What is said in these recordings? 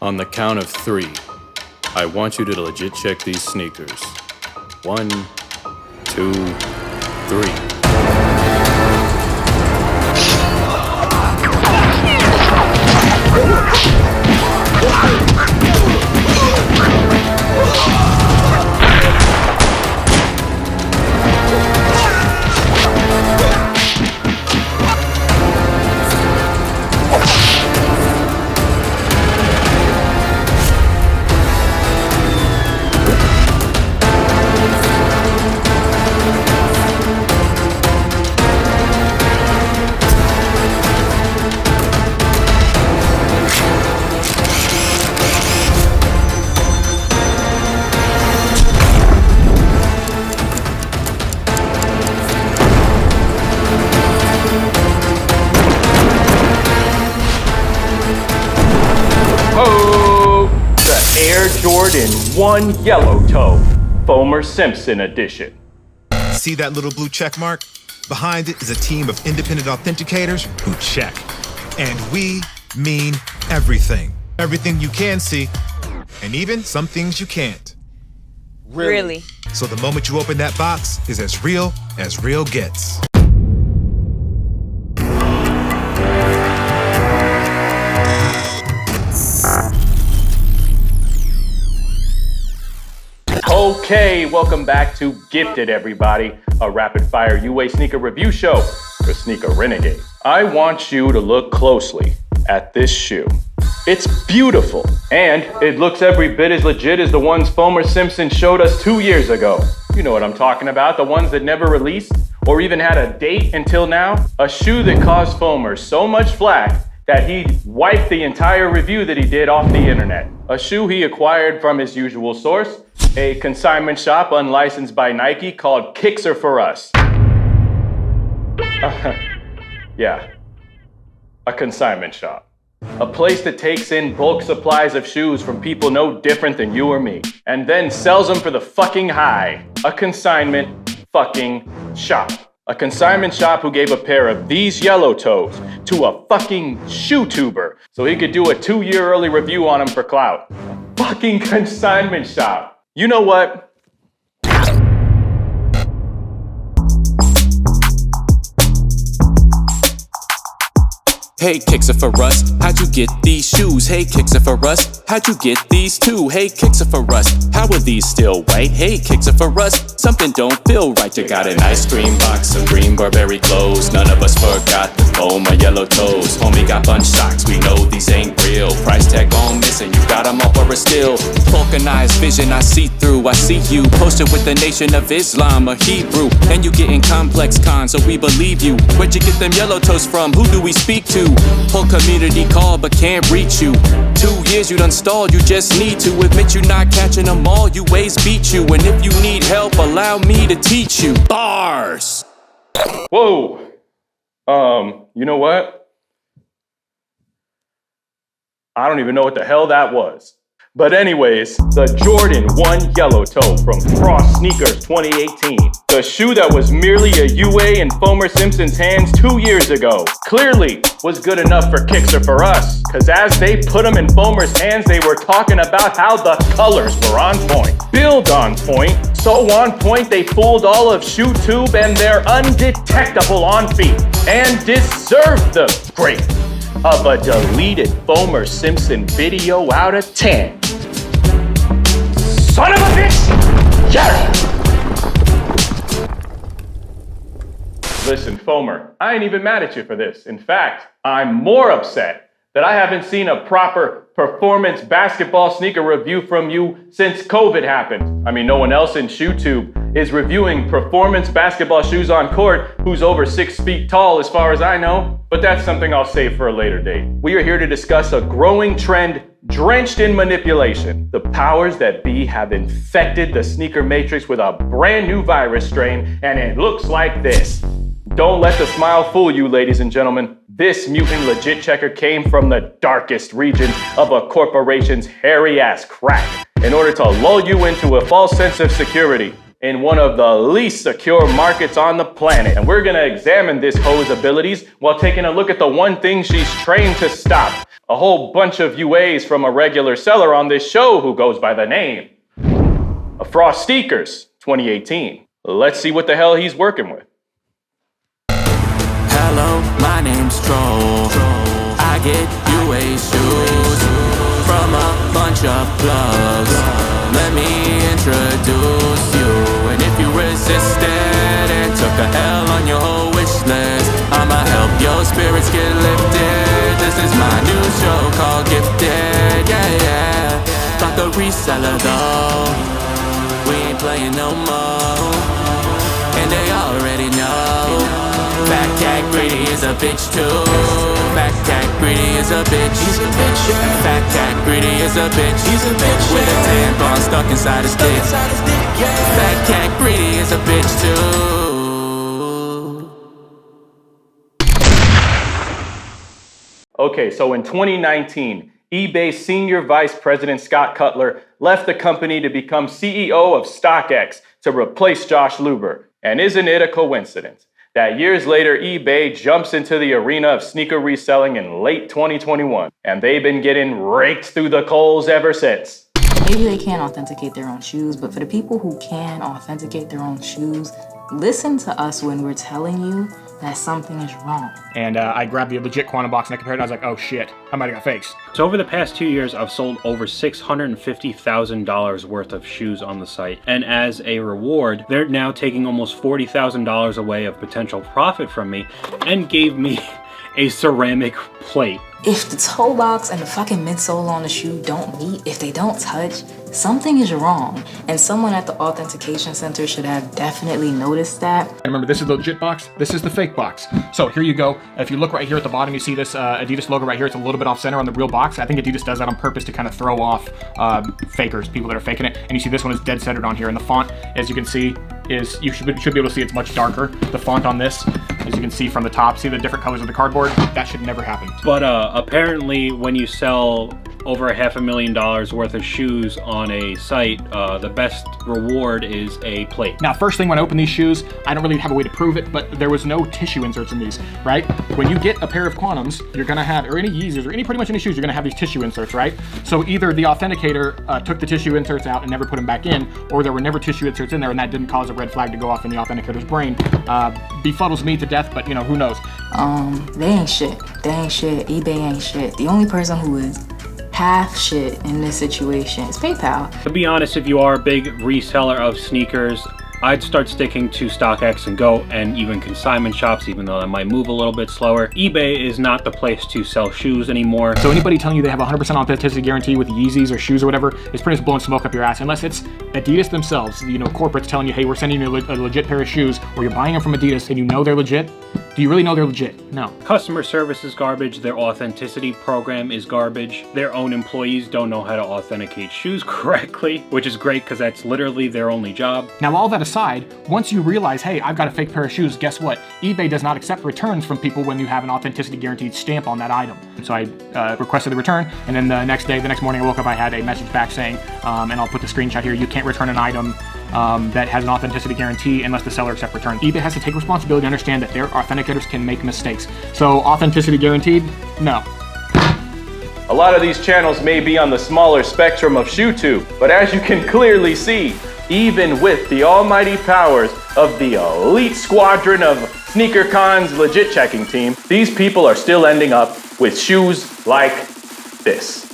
On the count of 3, I want you to legit check these sneakers. 1, 2, 3. Air Jordan 1 Yellow Toe, Foamer Simpson edition. See that little blue check mark? Behind it is a team of independent authenticators who check. And we mean everything. Everything you can see, and even some things you can't. Really? So the moment you open that box is as real gets. Okay, welcome back to Gifted, everybody, a rapid-fire UA sneaker review show for Sneaker Renegade. I want you to look closely at this shoe. It's beautiful, and it looks every bit as legit as the ones Foamer Simpson showed us 2 years ago. You know what I'm talking about, the ones that never released or even had a date until now. A shoe that caused Foamer so much flack that he wiped the entire review that he did off the internet. A shoe he acquired from his usual source, a consignment shop unlicensed by Nike called Kicks Are For Us. Yeah, a consignment shop. A place that takes in bulk supplies of shoes from people no different than you or me, and then sells them for the fucking high. A consignment fucking shop. A consignment shop who gave a pair of these yellow toes to a fucking shoe tuber so he could do a 2-year early review on them for Clout. Fucking consignment shop. You know what? Hey, Kicks Are For Us, how'd you get these shoes? Hey, Kicks Are For Us, how'd you get these too? Hey, Kicks Are For Us, how are these still white? Hey, Kicks Are For Us, something don't feel right. You got an ice cream box of green Burberry clothes. None of us forgot the foam or yellow toes. Homie got bunch socks, we know these ain't real. Price tag on missing, you got them all for a steal. Vulcanized vision, I see through, I see you. Posted with the Nation of Islam or Hebrew. And you getting complex cons, so we believe you. Where'd you get them yellow toes from? Who do we speak to? Whole community call but can't reach you. 2 years you done stalled, you just need to admit you not catching them all. You ways beat you, and if you need help, allow me to teach you. Bars. Whoa. You know what? I don't even know what the hell that was. But anyways, the Jordan 1 Yellow Toe from Frost Sneakers 2018. The shoe that was merely a UA in Foamer Simpson's hands 2 years ago. Clearly was good enough for Kicks Are For Us, cause as they put them in Foamer's hands, they were talking about how the colors were on point. Build on point, so on point they fooled all of ShoeTube and they're undetectable on feet. And deserve the grade of a deleted Foamer Simpson video out of 10. Son of a bitch! Yeah! Listen, Foamer, I ain't even mad at you for this. In fact, I'm more upset that I haven't seen a proper performance basketball sneaker review from you since COVID happened. I mean, no one else in ShoeTube is reviewing performance basketball shoes on court who's over 6 feet tall as far as I know, but that's something I'll save for a later date. We are here to discuss a growing trend drenched in manipulation. The powers that be have infected the sneaker matrix with a brand new virus strain, and it looks like this. Don't let the smile fool you, ladies and gentlemen. This mutant legit checker came from the darkest region of a corporation's hairy-ass crack in order to lull you into a false sense of security in one of the least secure markets on the planet. And we're gonna examine this hoe's abilities while taking a look at the one thing she's trained to stop. a whole bunch of UAs from a regular seller on this show who goes by the name of Frost Sneakers 2018. Let's see what the hell he's working with. Hello, my name's Troll. I get UA shoes from a bunch of plugs. Let me introduce you. And if you resisted and took a L on your whole wish list, I'ma help your spirits get lifted. This is my new show called Gifted. Yeah, yeah. Not the reseller though. We ain't playing no more. And they already know. Fat cat greedy is a bitch too. Fat cat greedy is a bitch. He's a bitch, yeah. Fat cat greedy is a bitch. He's a bitch, with a tampon stuck inside his dick. Fat cat greedy is a bitch too. Okay, so in 2019, eBay Senior Vice President Scott Cutler left the company to become CEO of StockX to replace Josh Luber. And isn't it a coincidence that years later, eBay jumps into the arena of sneaker reselling in late 2021, and they've been getting raked through the coals ever since. Maybe they can't authenticate their own shoes, but for the people who can authenticate their own shoes, listen to us when we're telling you that something is wrong. And I grabbed the legit quantum box and I compared it, and I was like, oh shit, I might have got fakes. So over the past 2 years, I've sold over $650,000 worth of shoes on the site. And as a reward, they're now taking almost $40,000 away of potential profit from me and gave me a ceramic plate. If the toe box and the fucking midsole on the shoe don't meet, if they don't touch, something is wrong. And someone at the authentication center should have definitely noticed that. And remember, this is the legit box, this is the fake box. So here you go. If you look right here at the bottom, you see this Adidas logo right here. It's a little bit off center on the real box. I think Adidas does that on purpose to kind of throw off fakers, people that are faking it. And you see this one is dead centered on here. And the font, as you can see, is, you should be able to see it's much darker. The font on this, as you can see from the top, see the different colors of the cardboard? That should never happen. But apparently when you sell over $500,000 worth of shoes on a site, the best reward is a plate. Now, first thing, when I open these shoes, I don't really have a way to prove it, but there was no tissue inserts in these, right? When you get a pair of Quantums, you're gonna have, or any Yeezys, or pretty much any shoes, you're gonna have these tissue inserts, right? So either the authenticator took the tissue inserts out and never put them back in, or there were never tissue inserts in there, and that didn't cause a red flag to go off in the authenticator's brain. Befuddles me to death, but you know, who knows? They ain't shit. They ain't shit. eBay ain't shit. The only person who is half shit in this situation is PayPal. To be honest, if you are a big reseller of sneakers, I'd start sticking to StockX and Go, and even consignment shops, even though that might move a little bit slower. eBay is not the place to sell shoes anymore. So anybody telling you they have a 100% authenticity guarantee with Yeezys or shoes or whatever is pretty much blowing smoke up your ass, unless it's Adidas themselves, you know, corporates telling you, hey, we're sending you a legit pair of shoes, or you're buying them from Adidas and you know they're legit. Do you really know they're legit? No. Customer service is garbage. Their authenticity program is garbage. Their own employees don't know how to authenticate shoes correctly, which is great because that's literally their only job. Now, all that aside, once you realize, hey, I've got a fake pair of shoes, guess what? eBay does not accept returns from people when you have an authenticity guaranteed stamp on that item. So I requested the return, and then the next morning I woke up, I had a message back saying, and I'll put the screenshot here, you can't return an item that has an authenticity guarantee unless the seller accepts return. eBay has to take responsibility to understand that their authenticators can make mistakes. So authenticity guaranteed? No. A lot of these channels may be on the smaller spectrum of ShoeTube, but as you can clearly see, even with the almighty powers of the elite squadron of SneakerCon's legit checking team, these people are still ending up with shoes like this.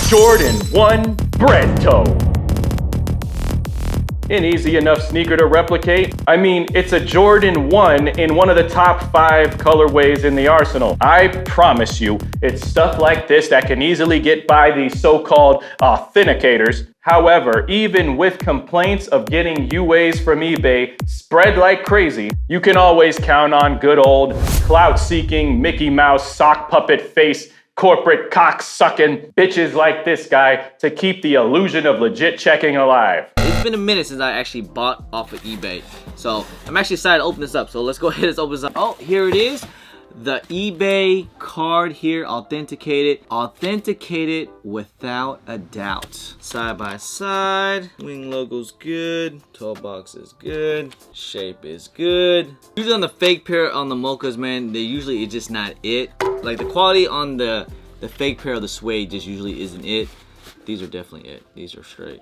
Jordan 1 Bread Toe. An easy enough sneaker to replicate. I mean, it's a Jordan 1 in one of the top 5 colorways in the arsenal. I promise you, it's stuff like this that can easily get by these so-called authenticators. However, even with complaints of getting UAs from eBay spread like crazy, you can always count on good old clout-seeking Mickey Mouse sock puppet face corporate cock-sucking bitches like this guy to keep the illusion of legit checking alive. It's been a minute since I actually bought off of eBay. So I'm actually excited to open this up. So let's go ahead and open this up. Oh, here it is. The eBay card here, authenticated without a doubt. Side by side, wing logo's good, toe box is good, shape is good. Usually on the fake pair on the mochas, man, it's just not it. Like the quality on the fake pair of the suede just usually isn't it. These are definitely it. These are straight.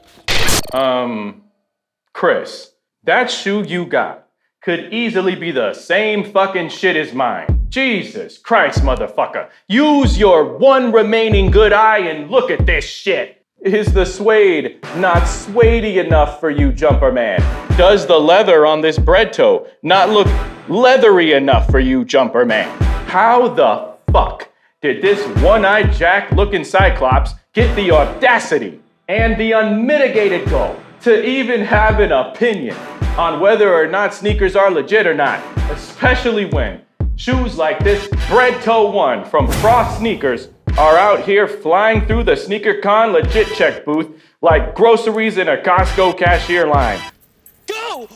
Chris, that shoe you got could easily be the same fucking shit as mine. Jesus Christ, motherfucker. Use your one remaining good eye and look at this shit. Is the suede not suedey enough for you, Jumper Man? Does the leather on this bread toe not look leathery enough for you, Jumper Man? How the fuck did this one-eyed jack-looking Cyclops get the audacity and the unmitigated gall to even have an opinion on whether or not sneakers are legit or not, especially when shoes like this Bread Toe One from Frost Sneakers are out here flying through the SneakerCon legit check booth like groceries in a Costco cashier line. Go!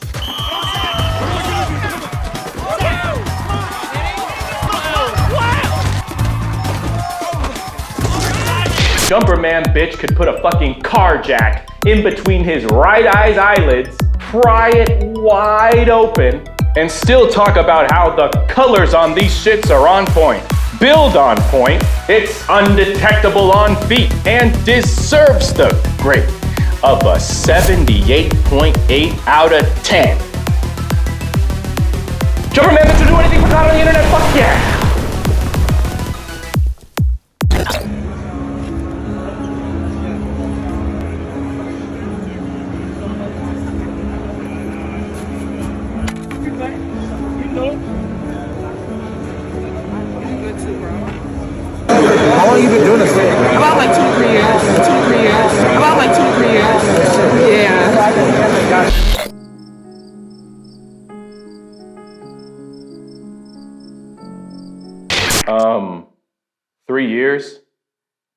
Jumper Man bitch could put a fucking car jack in between his right eye's eyelids, pry it wide open, and still talk about how the colors on these shits are on point. Build on point, it's undetectable on feet, and deserves the grade of a 78.8 out of 10. Jumper Man, did you do anything for Clout on the internet? Fuck yeah! How long you been doing this thing? About like 2 to 3 years. 2 to 3 years. About like 2 to 3 years. Yeah. 3 years?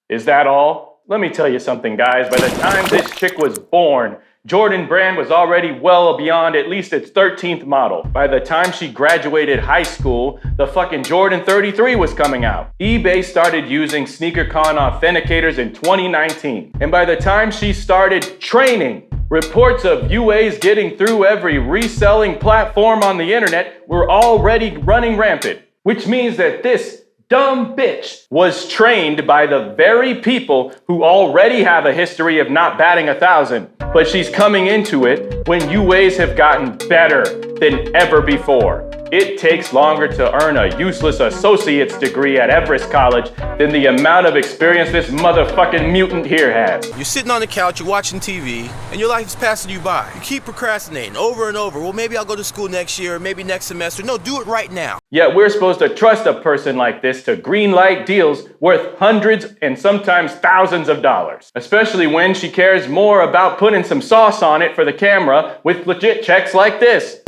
Is that all? Let me tell you something, guys. By the time this chick was born, Jordan brand was already well beyond at least its 13th model. By the time she graduated high school, the fucking Jordan 33 was coming out. eBay started using SneakerCon authenticators in 2019. And by the time she started training, reports of UAs getting through every reselling platform on the internet were already running rampant. Which means that this dumb bitch was trained by the very people who already have a history of not batting 1,000. But she's coming into it when UAs have gotten better than ever before. It takes longer to earn a useless associate's degree at Everest College than the amount of experience this motherfucking mutant here has. You're sitting on the couch, you're watching TV, and your life is passing you by. You keep procrastinating over and over. Well, maybe I'll go to school next year, maybe next semester. No, do it right now. Yet we're supposed to trust a person like this to greenlight deals worth hundreds and sometimes thousands of dollars. Especially when she cares more about putting some sauce on it for the camera with legit checks like this.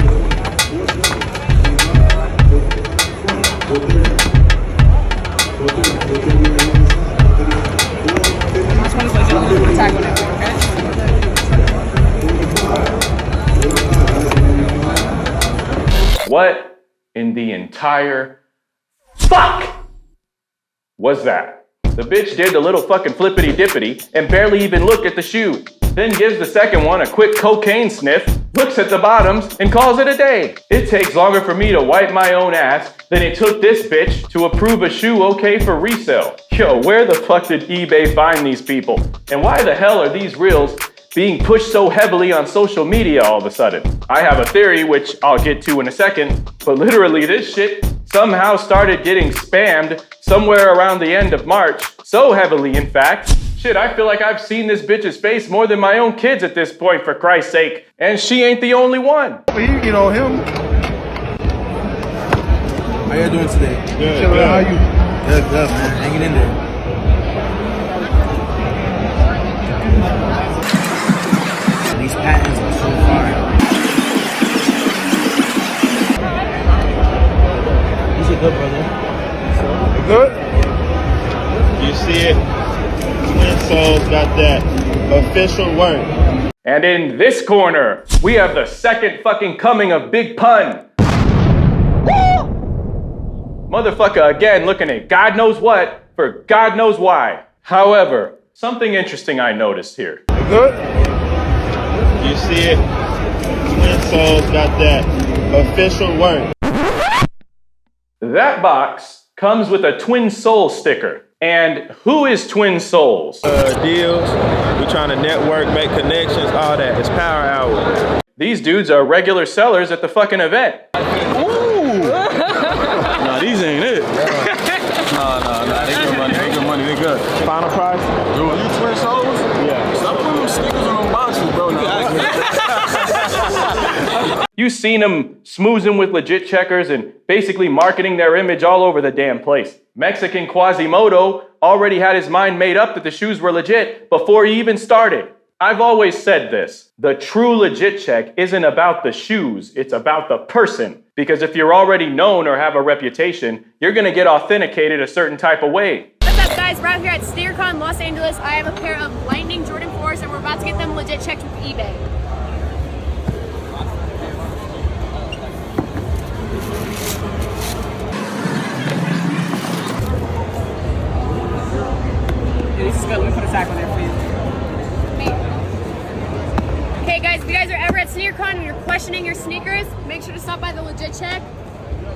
What in the entire fuck was that? The bitch did the little fucking flippity dippity and barely even looked at the shoe. Then gives the second one a quick cocaine sniff, looks at the bottoms, and calls it a day. It takes longer for me to wipe my own ass than it took this bitch to approve a shoe okay for resale. Yo, where the fuck did eBay find these people? And why the hell are these reels being pushed so heavily on social media all of a sudden? I have a theory, which I'll get to in a second, but literally this shit somehow started getting spammed somewhere around the end of March. So heavily, in fact, shit, I feel like I've seen this bitch's face more than my own kids at this point, for Christ's sake. And she ain't the only one. You know him. How you doing today? Good. How you? Good, man. Hanging in there. These patents are so fire. Is it good, brother? Good? You see it? Twin soles got that official work. And in this corner, we have the second fucking coming of Big Pun. Motherfucker again looking at God knows what for God knows why. However, something interesting I noticed here. Good. You see it? Twin soles got that official work. That box comes with a Twin Soul sticker. And who is Twin Souls? Deals. We trying to network, make connections, all that. It's power hour. These dudes are regular sellers at the fucking event. Nah, these ain't it. Nah. They good money. They good money. They good. Final price? Dude, you Twin Souls? Yeah. Stop putting them stickers on them boxes, bro. You seen them smoozing with legit checkers and basically marketing their image all over the damn place. Mexican Quasimodo already had his mind made up that the shoes were legit before he even started. I've always said this. The true legit check isn't about the shoes, it's about the person. Because if you're already known or have a reputation, you're gonna get authenticated a certain type of way. What's up guys, we're out here at SneakerCon Los Angeles. I have a pair of Lightning Jordan 4s and we're about to get them legit checked with eBay. This is good. Let me put a tag on there for you. Okay guys, if you guys are ever at SneakerCon and you're questioning your sneakers, make sure to stop by the legit check.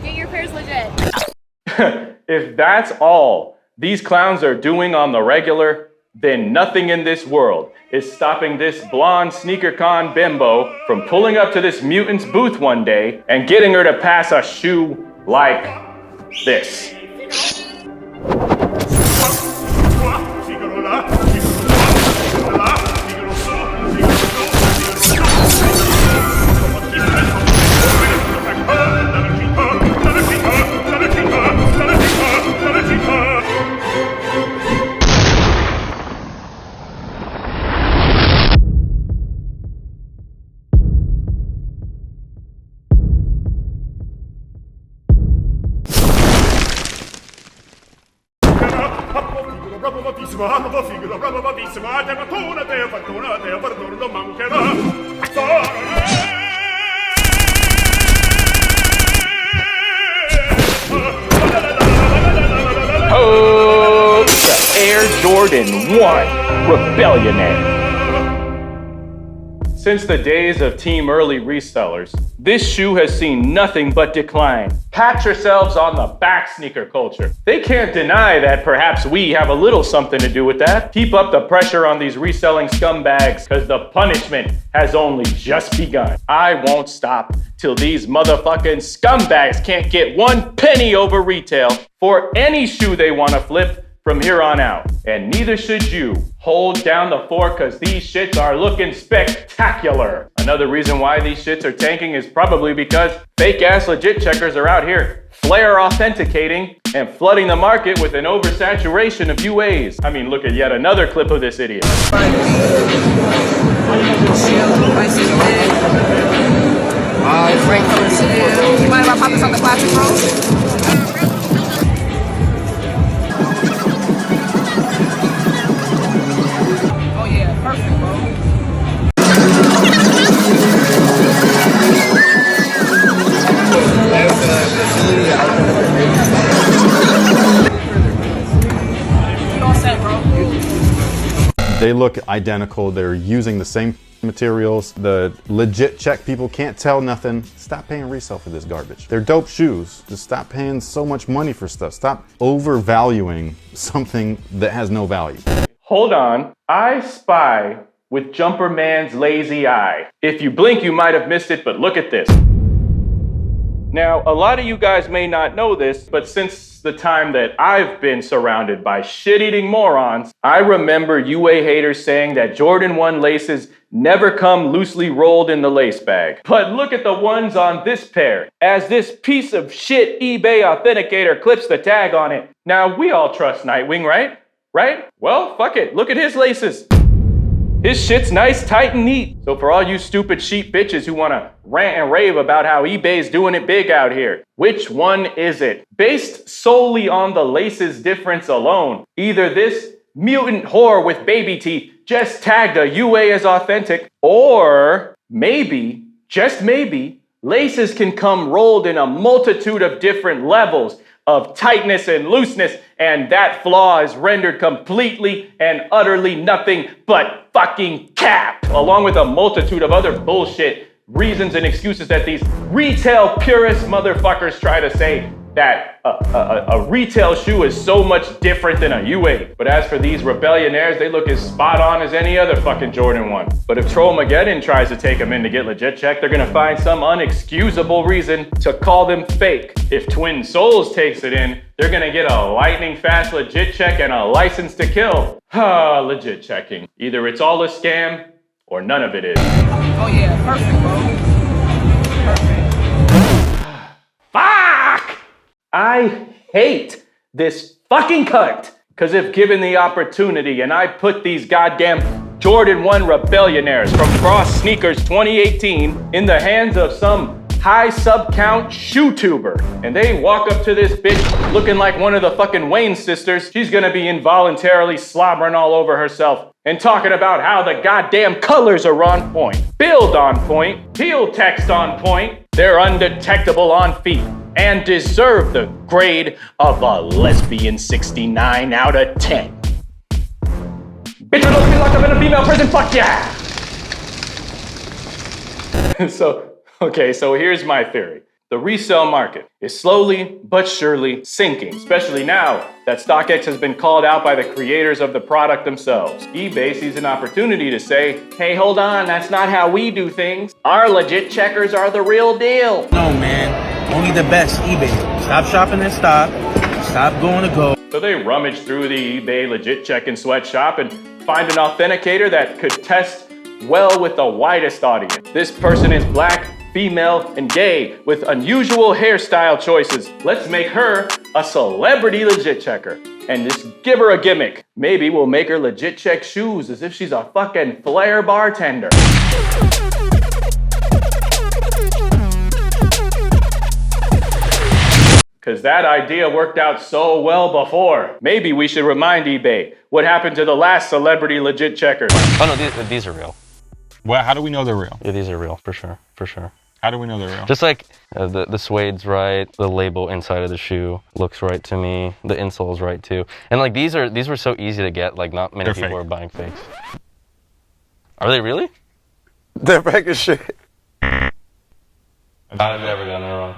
Get your pairs legit. If that's all these clowns are doing on the regular, then nothing in this world is stopping this blonde SneakerCon bimbo from pulling up to this mutant's booth one day and getting her to pass a shoe like this. Oh, the Air Jordan 1 Rebellionaire. Since the days of Team Early resellers, this shoe has seen nothing but decline. Pat yourselves on the back, sneaker culture. They can't deny that perhaps we have a little something to do with that. Keep up the pressure on these reselling scumbags, because the punishment has only just begun. I won't stop till these motherfucking scumbags can't get 1 penny over retail for any shoe they want to flip from here on out. And neither should you. Hold down the fort, because these shits are looking spectacular. Another reason why these shits are tanking is probably because fake ass legit checkers are out here flare authenticating and flooding the market with an oversaturation of UAs. I mean, look at yet another clip of this idiot. Great color seal. You mind if I pop this on the plastic, bro? Perfect, bro. They look identical. They're using the same materials. The legit check people can't tell nothing. Stop paying resale for this garbage. They're dope shoes. Just stop paying so much money for stuff. Stop overvaluing something that has no value. Hold on, I spy with Jumper Man's lazy eye. If you blink, you might have missed it, but look at this. Now, a lot of you guys may not know this, but since the time that I've been surrounded by shit-eating morons, I remember UA haters saying that Jordan 1 laces never come loosely rolled in the lace bag. But look at the ones on this pair, as this piece of shit eBay authenticator clips the tag on it. Now, we all trust Nightwing, right? Right? Well, fuck it. Look at his laces. His shit's nice, tight, and neat. So for all you stupid sheep bitches who wanna rant and rave about how eBay's doing it big out here, which one is it? Based solely on the laces difference alone, either this mutant whore with baby teeth just tagged a UA as authentic, or maybe, just maybe, laces can come rolled in a multitude of different levels of tightness and looseness, and that flaw is rendered completely and utterly nothing but fucking cap, along with a multitude of other bullshit reasons and excuses that these retail purist motherfuckers try to say that a retail shoe is so much different than a UA. But as for these rebellionaires, they look as spot on as any other fucking Jordan 1. But if Trollmageddon tries to take them in to get legit checked, they're gonna find some unexcusable reason to call them fake. If Twin Souls takes it in, they're gonna get a lightning fast legit check and a license to kill. Legit checking. Either it's all a scam or none of it is. Oh yeah, perfect, bro. Perfect. Fuck! I hate this fucking cunt. Cause if given the opportunity and I put these goddamn Jordan 1 rebellionaires from Frost Sneakers 2018 in the hands of some high sub-count shoe tuber, and they walk up to this bitch looking like one of the fucking Wayne sisters, she's gonna be involuntarily slobbering all over herself and talking about how the goddamn colors are on point, build on point, peel text on point, they're undetectable on feet, and deserve the grade of a lesbian 69 out of 10. Bitch, would love to be locked up in a female prison, fuck yeah! So here's my theory. The resale market is slowly but surely sinking, especially now that StockX has been called out by the creators of the product themselves. eBay sees an opportunity to say, hey, hold on, that's not how we do things. Our legit checkers are the real deal. No, man, only the best eBay. Stop shopping and stop going to go. So they rummage through the eBay legit check and sweatshop and find an authenticator that could test well with the widest audience. This person is black, female, and gay with unusual hairstyle choices. Let's make her a celebrity legit checker and just give her a gimmick. Maybe we'll make her legit check shoes as if she's a fucking flair bartender. Cause that idea worked out so well before. Maybe we should remind eBay what happened to the last celebrity legit checkers. Oh no, these are real. Well, how do we know they're real? Yeah, these are real, for sure, for sure. How do we know they're real? Just like the suede's right, the label inside of the shoe looks right to me, the insole's right too. And like these were so easy to get, like not many people are buying fakes. Are they really? They're fake as shit. I've never gotten it wrong.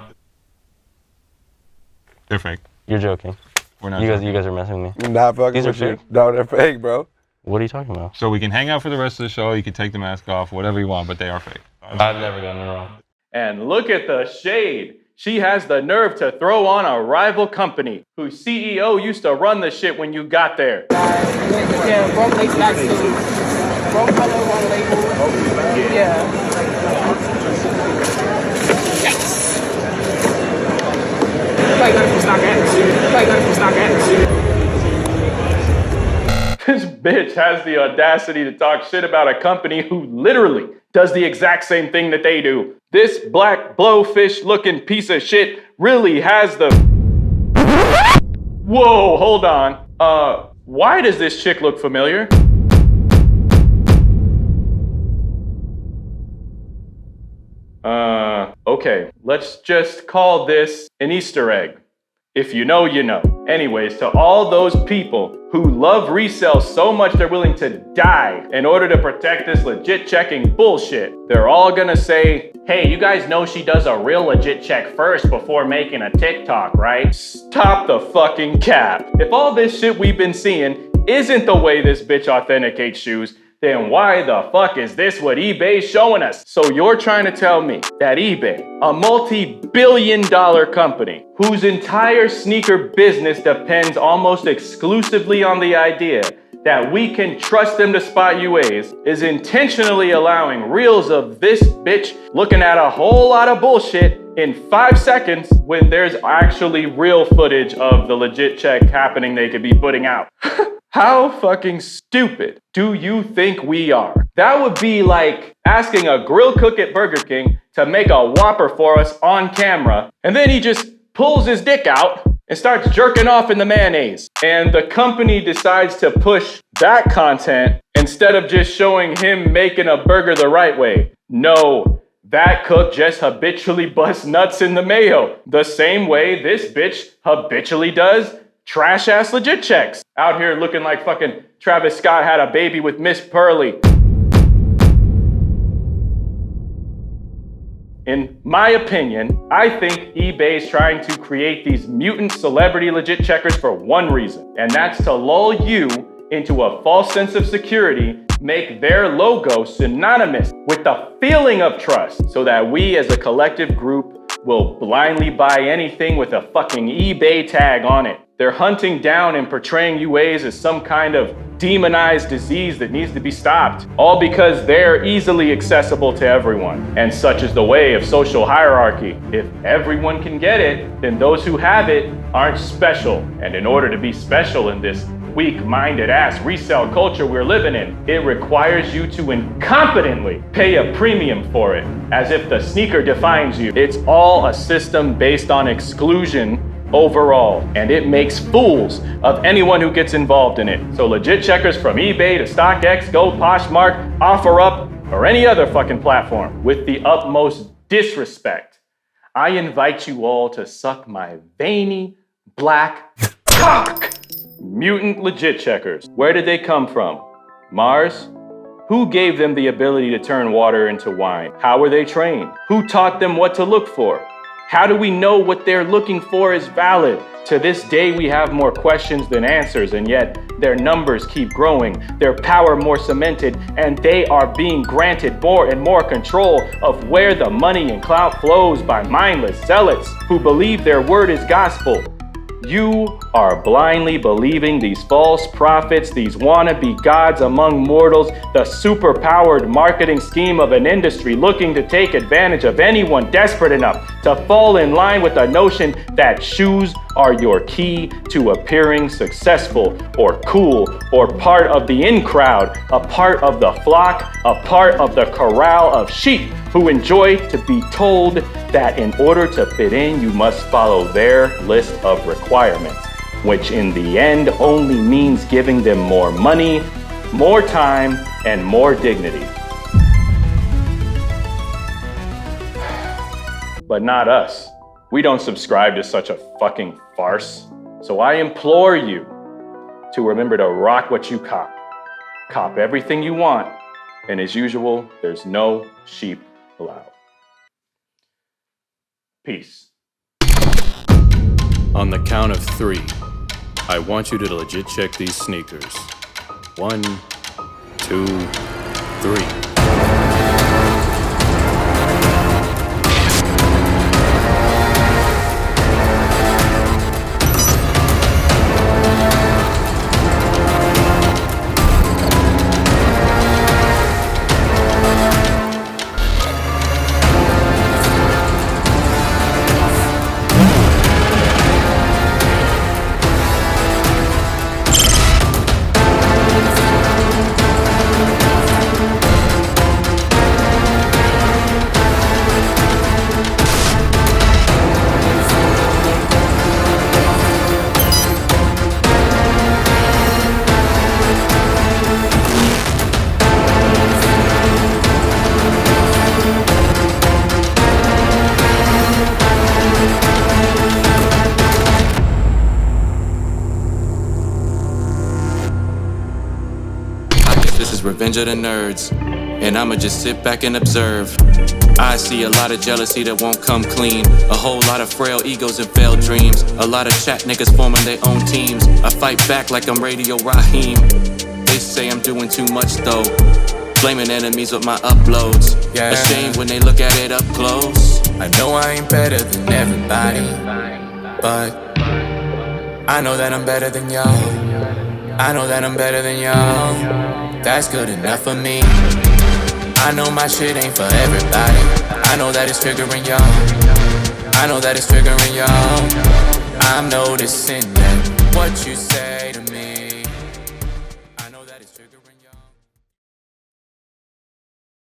They're fake. You're joking. We're not. You guys are messing with me. Not fucking These are with you. fake? No, they're fake, bro. What are you talking about? So we can hang out for the rest of the show. You can take the mask off, whatever you want, but they are fake. I've never gotten it wrong. And look at the shade. She has the nerve to throw on a rival company whose CEO used to run the shit when you got there. Yeah, wrong lace back too. Wrong color, wrong label. Yeah. Yes. Like that from stock attitude. Like that from stock attitude. This bitch has the audacity to talk shit about a company who literally does the exact same thing that they do. This black blowfish looking piece of shit really has the... Whoa, hold on. Why does this chick look familiar? Okay, let's just call this an Easter egg. If you know, you know. Anyways, to all those people who love resale so much they're willing to die in order to protect this legit checking bullshit, they're all gonna say, hey, you guys know she does a real legit check first before making a TikTok, right? Stop the fucking cap. If all this shit we've been seeing isn't the way this bitch authenticates shoes, then why the fuck is this what eBay's showing us? So you're trying to tell me that eBay, a multi-billion-dollar company whose entire sneaker business depends almost exclusively on the idea that we can trust them to spot UAs, is intentionally allowing reels of this bitch looking at a whole lot of bullshit in 5 seconds when there's actually real footage of the legit check happening they could be putting out. How fucking stupid do you think we are? That would be like asking a grill cook at Burger King to make a Whopper for us on camera, and then he just pulls his dick out and starts jerking off in the mayonnaise. And the company decides to push that content instead of just showing him making a burger the right way. No, that cook just habitually busts nuts in the mayo, the same way this bitch habitually does trash ass legit checks. Out here looking like fucking Travis Scott had a baby with Miss Pearly. In my opinion, I think eBay's trying to create these mutant celebrity legit checkers for one reason, and that's to lull you into a false sense of security, make their logo synonymous with the feeling of trust, so that we as a collective group will blindly buy anything with a fucking eBay tag on it. They're hunting down and portraying UAs as some kind of demonized disease that needs to be stopped, all because they're easily accessible to everyone. And such is the way of social hierarchy. If everyone can get it, then those who have it aren't special. And in order to be special in this weak-minded ass resale culture we're living in, it requires you to incompetently pay a premium for it, as if the sneaker defines you. It's all a system based on exclusion overall, and it makes fools of anyone who gets involved in it. So legit checkers from eBay to StockX, Go, Poshmark, OfferUp, or any other fucking platform, with the utmost disrespect, I invite you all to suck my veiny black cock. Mutant legit checkers. Where did they come from? Mars? Who gave them the ability to turn water into wine? How were they trained? Who taught them what to look for? How do we know what they're looking for is valid? To this day, we have more questions than answers, and yet their numbers keep growing, their power more cemented, and they are being granted more and more control of where the money and clout flows by mindless zealots who believe their word is gospel. You are blindly believing these false prophets, these wannabe gods among mortals, the superpowered marketing scheme of an industry looking to take advantage of anyone desperate enough to fall in line with the notion that shoes are your key to appearing successful or cool or part of the in crowd, a part of the flock, a part of the corral of sheep who enjoy to be told that in order to fit in, you must follow their list of requirements, which in the end only means giving them more money, more time, and more dignity. But not us. We don't subscribe to such a fucking farce. So I implore you to remember to rock what you cop. Cop everything you want, and as usual, there's no sheep allowed. Peace. On the count of 3, I want you to legit check these sneakers. 1, 2, 3. Revenge of the nerds, and I'ma just sit back and observe. I see a lot of jealousy that won't come clean, a whole lot of frail egos and failed dreams, a lot of chat niggas forming their own teams. I fight back like I'm Radio Raheem. They say I'm doing too much though, blaming enemies with my uploads. Ashamed when they look at it up close. I know I ain't better than everybody, but I know that I'm better than y'all. I know that I'm better than y'all. That's good enough for me. I know my shit ain't for everybody. I know that it's triggering y'all. I know that it's triggering y'all. I'm noticing that what you say to me